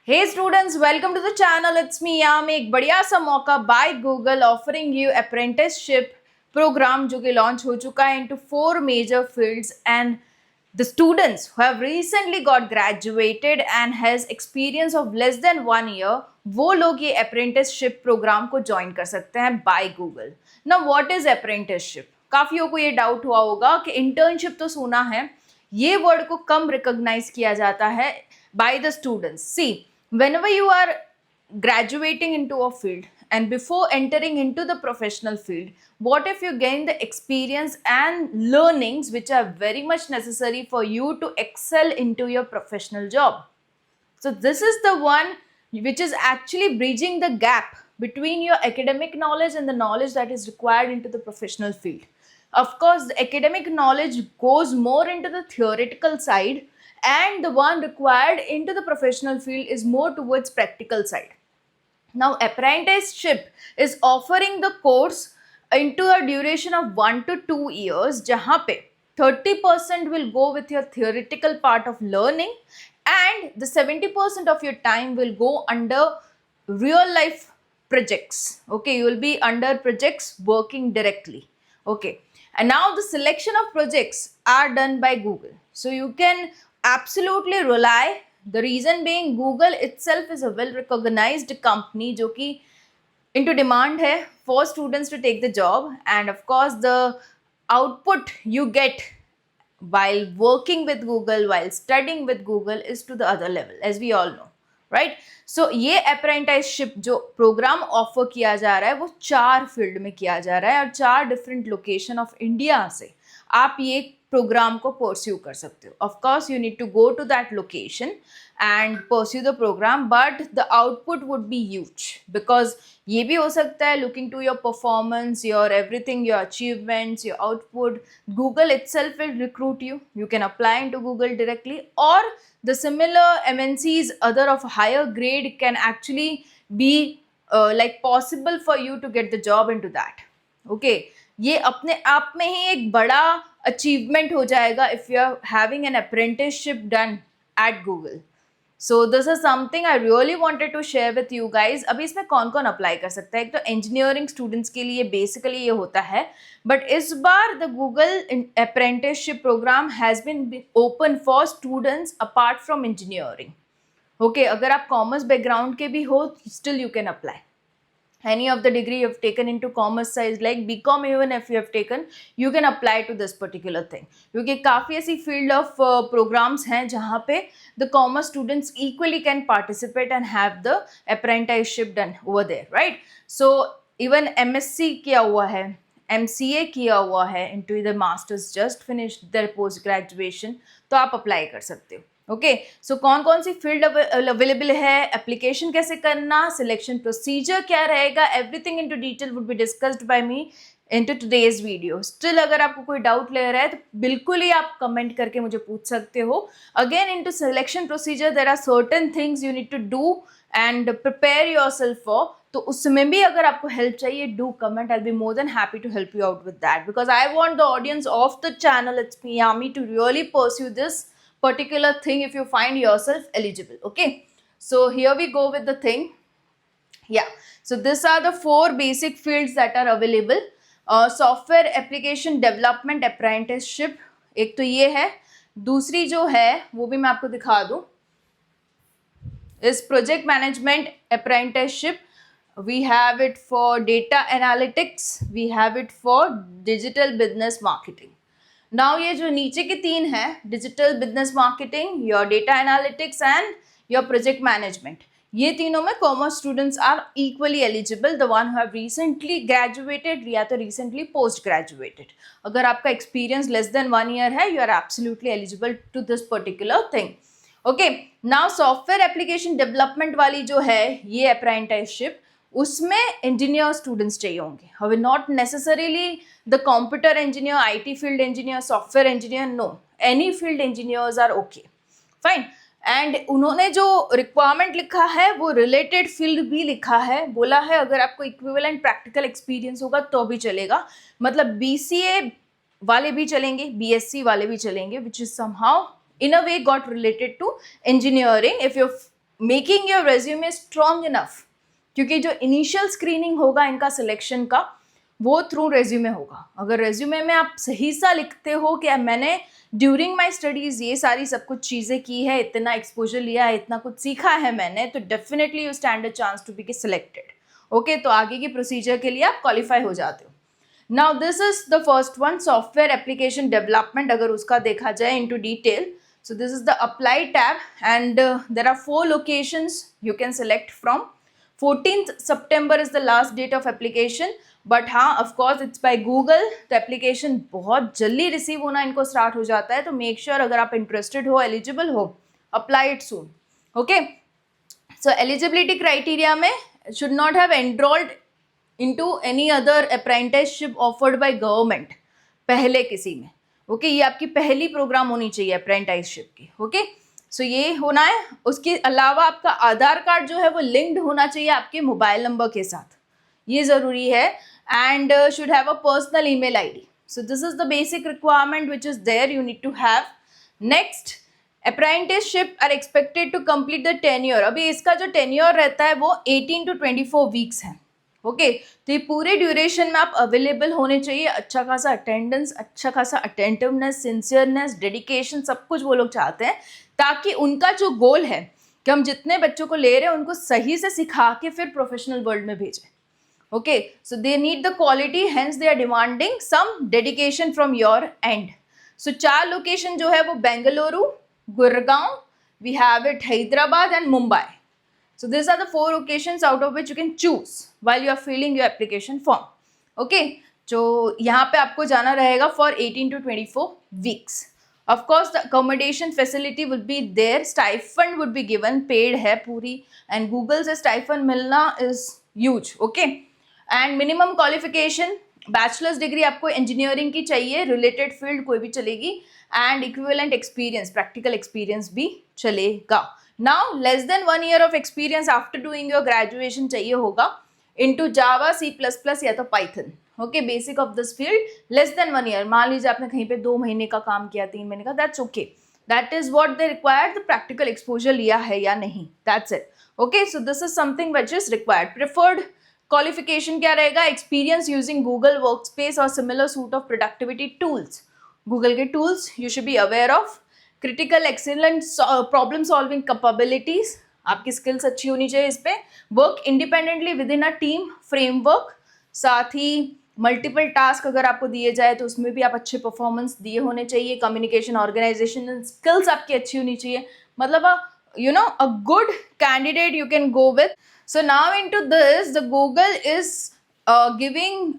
Hey students, welcome to the channel. It's me याम एक बढ़िया सा मौका by Google offering you apprenticeship program जो कि लॉन्च हो चुका है into 4 major fields and the students who have recently got graduated and has experience of less than 1 year वो लोग ये apprenticeship program को join कर सकते हैं by Google. Now what is apprenticeship? काफियों को ये डाउट हुआ होगा कि internship तो सुना है, ये वर्ड को कम रिकॉग्नाइज किया जाता है by the students. See, whenever you are graduating into a field and before entering into the professional field, what if you gain the experience and learnings which are very much necessary for you to excel into your professional job? So this is the one which is actually bridging the gap between your academic knowledge and the knowledge that is required into the professional field. Of course, the academic knowledge goes more into the theoretical side, and the one required into the professional field is more towards practical side. Now apprenticeship is offering the course into a duration of 1 to 2 years जहाँ पे 30% will go with your theoretical part of learning and the 70% of your time will go under real life projects. Okay, you will be under projects working directly. Okay, and now the selection of projects are done by Google, so you can absolutely rely. The reason being Google itself is a well recognized company जो कि into demand है for students to take the job, and of course the output you get while working with Google, while studying with Google is to the other level, as we all know, right? So ये apprenticeship जो programme offer किया जा रहा है वो 4 field में किया जा रहा है और 4 डिफरेंट लोकेशन ऑफ इंडिया से आप ये प्रोग्राम को परस्यू कर सकते हो. Of course you need to go to that location and pursue the programme, but the output would be huge because ये भी हो सकता है looking to your performance, your everything, your achievements, your output, Google itself will recruit you. You can apply into Google directly, or the similar MNCs other of higher grade can actually be like possible for you to get the job into that. Okay, ये अपने आप में ही एक बड़ा achievement हो जाएगा if you are having an apprenticeship done at Google. So this is something I really wanted to share with you guys. अभी इसमें कौन कौन अप्लाई कर सकता है? एक तो इंजीनियरिंग स्टूडेंट्स के लिए बेसिकली ये होता है, बट इस बार the Google apprenticeship program has been open for students apart from engineering. Okay, अगर आप कॉमर्स बैकग्राउंड के भी हो still you can apply. Any of the degree you have taken into commerce side like BCom, even if you have taken, you can apply to this particular thing. क्योंकि काफ़ी ऐसी field of programs हैं जहाँ पे the commerce students equally can participate and have the apprenticeship done over there, right? So even MSc किया हुआ है, MCA किया हुआ है into the masters, just finished their post graduation, तो आप apply कर सकते हो. ओके, सो कौन कौन सी फील्ड अवेलेबल है, एप्लीकेशन कैसे करना, सिलेक्शन प्रोसीजर क्या रहेगा, everything into detail would be discussed bye me into today's video. Still अगर आपको कोई डाउट ले रहा है तो बिल्कुल ही आप कमेंट करके मुझे पूछ सकते हो. Again into selection procedure there are certain things you need to do and prepare yourself for. तो उसमें भी अगर आपको हेल्प चाहिए do comment, I will be more than happy to help you out with that because I want the audience of the channel it's me Yami to really pursue this particular thing if you find yourself eligible. Okay, so here we go with the thing. Yeah, so these are the 4 basic fields that are available. Software application development apprenticeship एक तो ये है. दूसरी जो है वो भी मैं आपको दिखा दूं is project management apprenticeship. We have it for data analytics, we have it for digital business marketing. Now ये जो नीचे के 3 है, digital business marketing, your data analytics and your project management, ये तीनों में commerce students are equally eligible. The one who have recently graduated या तो रिसेंटली पोस्ट ग्रेजुएटेड. अगर आपका एक्सपीरियंस लेस देन 1 ईयर है, you are absolutely eligible to this particular thing. Okay, now software application development वाली जो है ये apprenticeship, उसमें इंजीनियर स्टूडेंट्स चाहिए होंगे. हमें not necessarily the computer engineer, IT field engineer, software engineer, no, any field engineers are okay, fine. And उन्होंने जो रिक्वायरमेंट लिखा है वो रिलेटेड फील्ड भी लिखा है. बोला है अगर आपको इक्विवेलेंट प्रैक्टिकल एक्सपीरियंस होगा तो भी चलेगा. मतलब BCA वाले भी चलेंगे, BSc वाले भी चलेंगे, which is somehow in a way got related to engineering if you're making your resume strong enough, क्योंकि जो इनिशियल स्क्रीनिंग होगा इनका सिलेक्शन का वो थ्रू रेज्यूमे होगा. अगर रेज्यूमे में आप सही सा लिखते हो कि मैंने ड्यूरिंग माई स्टडीज ये सारी सब कुछ चीज़ें की है, इतना एक्सपोजर लिया है, इतना कुछ सीखा है मैंने, तो definitely you stand a chance to be selected. Okay, तो आगे की प्रोसीजर के लिए आप क्वालिफाई हो जाते हो. Now this is the first one, software application development. अगर उसका देखा जाए into detail, so this is the apply tab, and there are 4 locations you can select from. 14th September is the last date of application, but हाँ of course it's by Google, तो application बहुत जल्दी receive होना इनको start हो जाता है. तो मेक श्योर अगर आप इंटरेस्टेड हो, एलिजिबल हो, apply it soon. Okay, so eligibility criteria में should not have enrolled into any other apprenticeship offered by government पहले किसी में. ओके, ये आपकी पहली प्रोग्राम होनी चाहिए अप्रेंटिसशिप की. ओके, सो ये होना है. उसके अलावा आपका आधार कार्ड जो है वो लिंक्ड होना चाहिए आपके मोबाइल नंबर के साथ, ये ज़रूरी है. And should have a personal email ID. So this is the basic requirement which is there, you need to have. Next, apprenticeship are expected to complete the tenure. अभी इसका जो टेन्योर रहता है वो 18 to 24 वीक्स है. Okay, तो ये पूरे ड्यूरेशन में आप अवेलेबल होने चाहिए. अच्छा खासा अटेंडेंस, अच्छा खासा अटेंटिवनेस, सिंसियरनेस, डेडिकेशन, सब कुछ वो लोग चाहते हैं, ताकि उनका जो गोल है कि हम जितने बच्चों को ले रहे हैं उनको सही से सिखा के फिर प्रोफेशनल वर्ल्ड में भेजें. Okay, so they need the quality, hence they are demanding some dedication from your end. So 4 location जो है वो Bengaluru, Gurgaon, we have it Hyderabad and Mumbai. So these are the 4 locations out of which you can choose while you are filling your application form. Okay, so यहाँ पे आपको जाना रहेगा for 18 to 24 weeks. Of course, the accommodation facility will be there. Stipend would be given, paid है पूरी, and Google से stipend मिलना is huge. Okay, and minimum qualification bachelors degree आपको इंजीनियरिंग की चाहिए, रिलेटेड फील्ड कोई भी चलेगी, and equivalent experience, practical experience भी चलेगा. Now less than 1 year of experience after doing your graduation चाहिए होगा इनटू जावा, C++ या तो Python. Okay, basic of this field. Less than 1 year, मान लीजिए आपने कहीं पे 2 महीने का काम किया, 3 महीने का, that's okay. That is what they required. The practical exposure लिया है या नहीं, that's it. Okay, so this is something which is required. Preferred qualification क्या रहेगा? एक्सपीरियंस यूजिंग गूगल वर्कस्पेस और similar suite of productivity tools. Google के tools you should be aware of. Critical excellent problem solving capabilities, आपकी skills अच्छी होनी चाहिए इस पे. Work independently with in a team framework. साथ ही मल्टीपल टास्क अगर आपको दिए जाए तो उसमें भी आप अच्छे परफॉर्मेंस दिए होने चाहिए. कम्युनिकेशन, ऑर्गेनाइजेशन स्किल्स आपकी अच्छी होनी चाहिए. मतलब a good candidate you can go with. So now into this, the Google is giving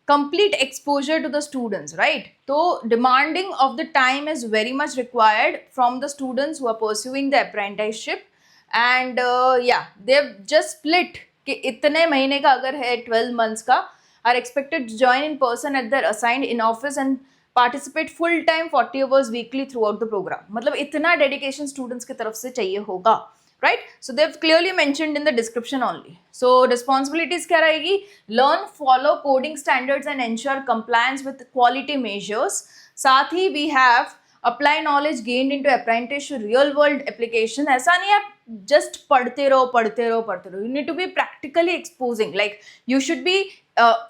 complete exposure to the students, right? So demanding of the time is very much required from the students who are pursuing the apprenticeship. And yeah, they've just split कि इतने महीने का अगर है 12 months का, are expected to join in person at their assigned in office and participate full time 40 hours weekly throughout the program. मतलब इतना dedication students की तरफ से चाहिए होगा, right? So they've clearly mentioned in the description only. So responsibilities क्या रहेगी? Learn, follow coding standards and ensure compliance with quality measures. साथ ही we have apply knowledge gained into apprenticeship real world application. ऐसा नहीं है just पढ़ते रहो पढ़ते रहो पढ़ते रहो. You need to be practically exposing. Like you should be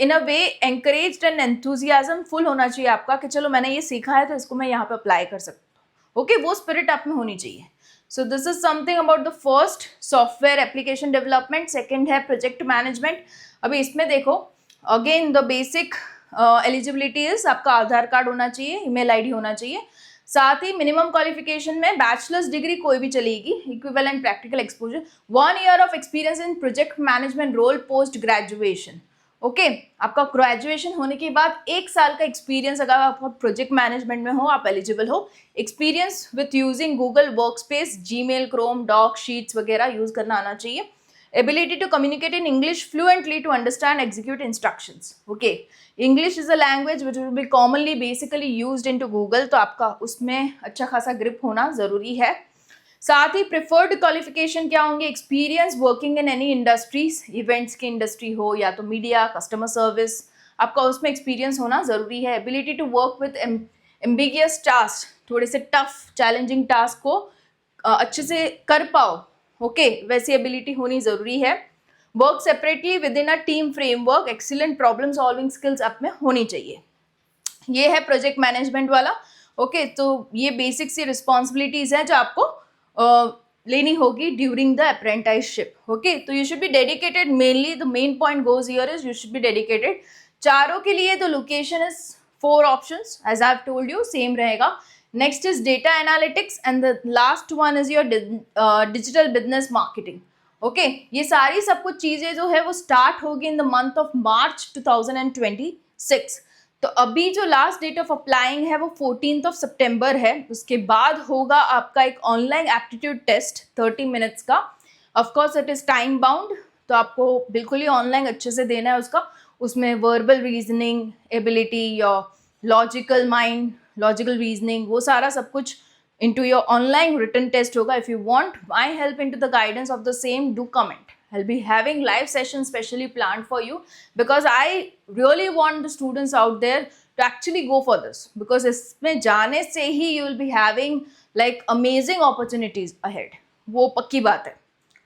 in a way encouraged and enthusiasm full होना चाहिए आपका कि चलो मैंने ये सीखा है तो इसको मैं यहाँ पे अप्लाई कर सकता हूँ. ओके, वो स्पिरिट आप में होनी चाहिए. So this is something about the first software application development. Second है project management. अभी इसमें देखो again the basic eligibility is आपका आधार कार्ड होना चाहिए, email ID होना चाहिए. साथ ही मिनिमम क्वालिफिकेशन में बैचलर्स डिग्री कोई भी चलेगी, equivalent practical exposure, 1 year of experience in project management role post graduation. Okay, आपका ग्रेजुएशन होने के बाद 1 साल का एक्सपीरियंस अगर आप प्रोजेक्ट मैनेजमेंट में हो, आप एलिजिबल हो. Experience with using Google workspace, Gmail, Chrome, doc, sheets वगैरह यूज करना आना चाहिए. Ability to communicate in English fluently to understand, execute instructions. Okay, English is a language which will be commonly basically used into Google, तो आपका उसमें अच्छा खासा grip होना ज़रूरी है. साथ ही प्रिफर्ड क्वालिफिकेशन क्या होंगे? Experience working in any industries, events की इंडस्ट्री हो या तो मीडिया, कस्टमर सर्विस, आपका उसमें एक्सपीरियंस होना ज़रूरी है. Ability to work with ambiguous task, थोड़े से टफ चैलेंजिंग टास्क को अच्छे से कर पाओ, ओके वैसी एबिलिटी होनी ज़रूरी है. Work separately with in a team framework, excellent problem solving skills आप में होनी चाहिए. ये है प्रोजेक्ट मैनेजमेंट वाला. ओके तो ये बेसिक सी रिस्पॉन्सिबिलिटीज हैं जो आपको लेनी होगी ड्यूरिंग द अप्रेंटिसशिप. ओके तो you should be dedicated, mainly the main point goes here is you should be dedicated. चारों के लिए the location is 4 options as I have told you, same रहेगा. Next is data analytics and the last one is your digital business marketing. Okay ये सारी सब कुछ चीज़ें जो है वो स्टार्ट होगी in the month of March 2026. तो अभी जो लास्ट डेट ऑफ अप्लाइंग है वो 14 सितंबर है. उसके बाद होगा आपका एक ऑनलाइन एप्टीट्यूड टेस्ट 30 मिनट्स का. Of course it is time bound, तो आपको बिल्कुल ही ऑनलाइन अच्छे से देना है उसका. उसमें वर्बल रीजनिंग एबिलिटी या लॉजिकल माइंड, लॉजिकल रीजनिंग, वो सारा सब कुछ into your online written test होगा. If you want my help into the guidance of the same, do comment. I'll be having live sessions specially planned for you because I really want the students out there to actually go for this, because इसमें जाने से ही you will be having like amazing opportunities ahead. वो पक्की बात है,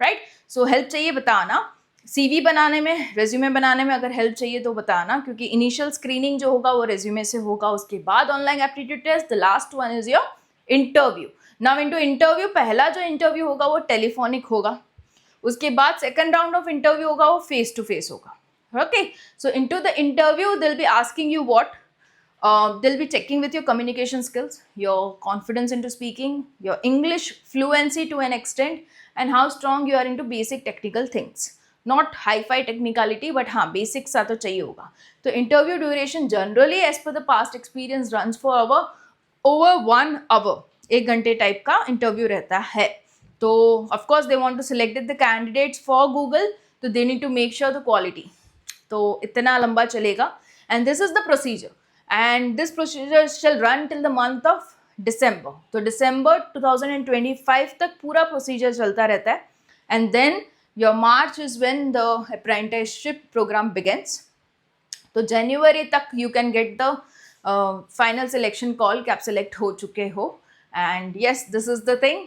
right? So help चाहिए बताना. CV बनाने में, रेज्यूमे बनाने में अगर हेल्प चाहिए तो बताना, क्योंकि इनिशियल स्क्रीनिंग जो होगा वो रेज्यूमे से होगा. उसके बाद online aptitude test, the last one is your interview. Now into interview, पहला जो इंटरव्यू होगा वो टेलीफोनिक होगा. उसके बाद सेकंड राउंड ऑफ इंटरव्यू होगा वो फेस टू फेस होगा. Okay so into the interview they will be asking you what, they will be checking with your communication skills, your confidence into speaking, your English fluency to an extent, and how strong you are into basic technical things. Not hi fi technicality, but हाँ basic सा तो चाहिए होगा. तो interview duration generally as per the past experience runs for over 1 our, 1 घंटे type का interview रहता है. तो of course they want to select the candidates for Google, तो they need to make sure the quality. तो इतना लंबा चलेगा. And this is the procedure, and this procedure shall run till the month of December. तो दिसंबर 2025 तक पूरा procedure चलता रहता है. And then your March is when the apprenticeship program begins. तो जनवरी तक you can get the final selection call कि आप सिलेक्ट हो चुके हो. And yes, this is the thing.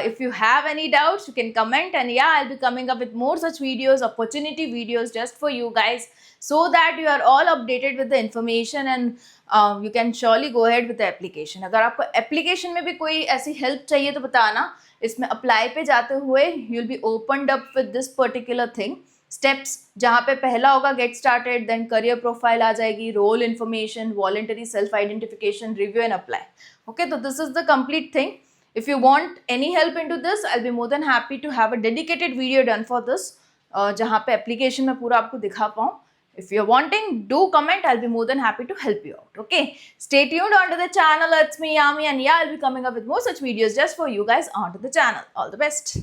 If you have any doubts, you can comment, and yeah, I'll be coming up with more such videos, opportunity videos just for you guys, so that you are all updated with the information, and you can surely go ahead with the application. अगर आपको application में भी कोई ऐसी help चाहिए तो बताना. इसमें apply पे जाते हुए you'll be opened up with this particular thing. Steps जहाँ पे पहला होगा get started, then career profile आ जाएगी, role information, voluntary self identification, review and apply. Okay तो this is the complete thing. If you want any help into this, I will be more than happy to have a dedicated video done for this, जहाँ पे application में पूरा आपको दिखा पाऊँ. If you're wanting, do comment. I'll be more than happy to help you out. Okay, stay tuned onto the channel. It's me, Yami, and yeah, I'll be coming up with more such videos just for you guys onto the channel. All the best.